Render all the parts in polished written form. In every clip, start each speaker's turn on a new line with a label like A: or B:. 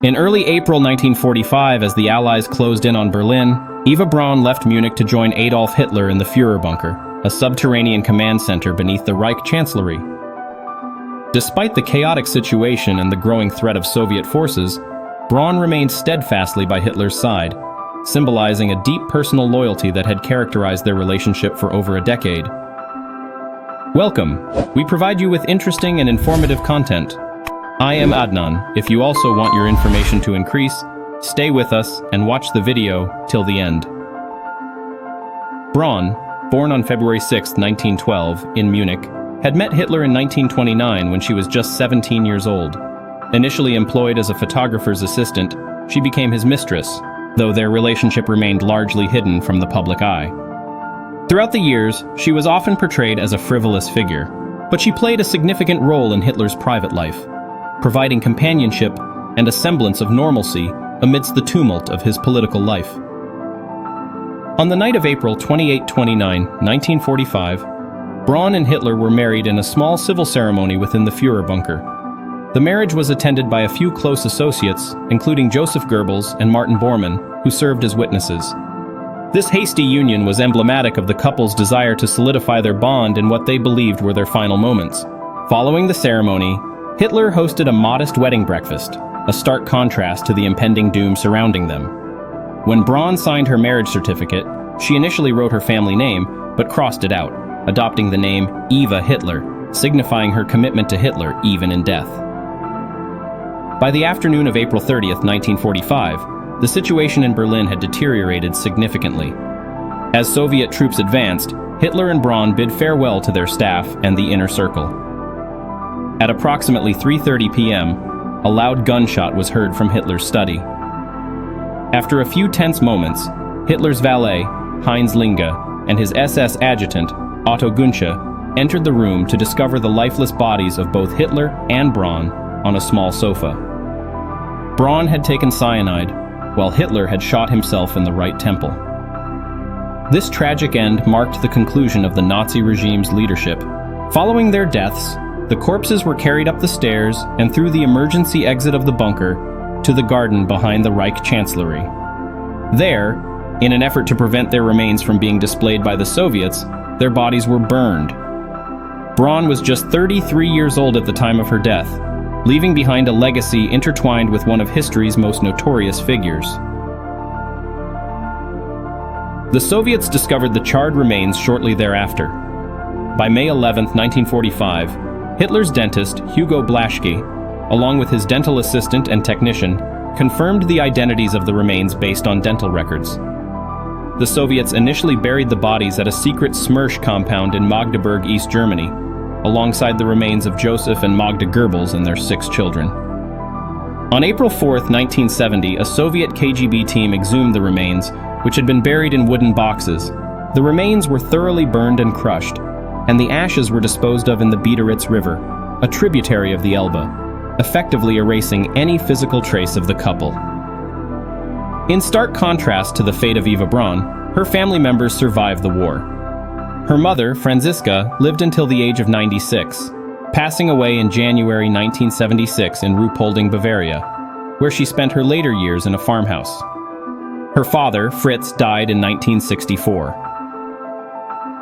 A: In early April 1945, as the Allies closed in on Berlin, Eva Braun left Munich to join Adolf Hitler in the Führer bunker, a subterranean command center beneath the Reich Chancellery. Despite the chaotic situation and the growing threat of Soviet forces, Braun remained steadfastly by Hitler's side, symbolizing a deep personal loyalty that had characterized their relationship for over a decade. Welcome. We provide you with interesting and informative content. I am Adnan. If you also want your information to increase, stay with us and watch the video till the end. Braun, born on February 6, 1912, in Munich, had met Hitler in 1929 when she was just 17 years old. Initially employed as a photographer's assistant, she became his mistress, though their relationship remained largely hidden from the public eye. Throughout the years, she was often portrayed as a frivolous figure, but she played a significant role in Hitler's private life, providing companionship and a semblance of normalcy amidst the tumult of his political life. On the night of April 28-29, 1945, Braun and Hitler were married in a small civil ceremony within the Führer bunker. The marriage was attended by a few close associates, including Joseph Goebbels and Martin Bormann, who served as witnesses. This hasty union was emblematic of the couple's desire to solidify their bond in what they believed were their final moments. Following the ceremony, Hitler hosted a modest wedding breakfast, a stark contrast to the impending doom surrounding them. When Braun signed her marriage certificate, she initially wrote her family name, but crossed it out, adopting the name Eva Hitler, signifying her commitment to Hitler even in death. By the afternoon of April 30, 1945, the situation in Berlin had deteriorated significantly. As Soviet troops advanced, Hitler and Braun bid farewell to their staff and the inner circle. At approximately 3:30 p.m., a loud gunshot was heard from Hitler's study. After a few tense moments, Hitler's valet, Heinz Linge, and his SS adjutant, Otto Gunsche, entered the room to discover the lifeless bodies of both Hitler and Braun on a small sofa. Braun had taken cyanide, while Hitler had shot himself in the right temple. This tragic end marked the conclusion of the Nazi regime's leadership. Following their deaths, the corpses were carried up the stairs and through the emergency exit of the bunker to the garden behind the Reich Chancellery. There, in an effort to prevent their remains from being displayed by the Soviets, their bodies were burned. Braun was just 33 years old at the time of her death, leaving behind a legacy intertwined with one of history's most notorious figures. The Soviets discovered the charred remains shortly thereafter. By May 11, 1945, Hitler's dentist, Hugo Blaschke, along with his dental assistant and technician, confirmed the identities of the remains based on dental records. The Soviets initially buried the bodies at a secret Smersh compound in Magdeburg, East Germany, alongside the remains of Joseph and Magda Goebbels and their 6 children. On April 4, 1970, a Soviet KGB team exhumed the remains, which had been buried in wooden boxes. The remains were thoroughly burned and crushed, and the ashes were disposed of in the Biederitz River, a tributary of the Elbe, effectively erasing any physical trace of the couple. In stark contrast to the fate of Eva Braun, her family members survived the war. Her mother, Franziska, lived until the age of 96, passing away in January 1976 in Ruhpolding, Bavaria, where she spent her later years in a farmhouse. Her father, Fritz, died in 1964.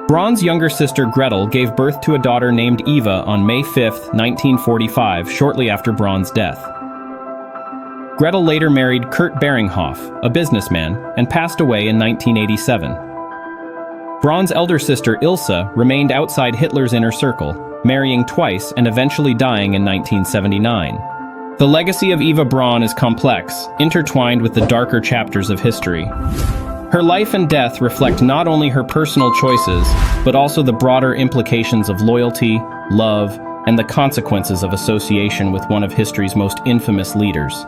A: Braun's younger sister Gretel gave birth to a daughter named Eva on May 5, 1945, shortly after Braun's death. Gretel later married Kurt Beringhoff, a businessman, and passed away in 1987. Braun's elder sister Ilse remained outside Hitler's inner circle, marrying twice and eventually dying in 1979. The legacy of Eva Braun is complex, intertwined with the darker chapters of history. Her life and death reflect not only her personal choices, but also the broader implications of loyalty, love, and the consequences of association with one of history's most infamous leaders.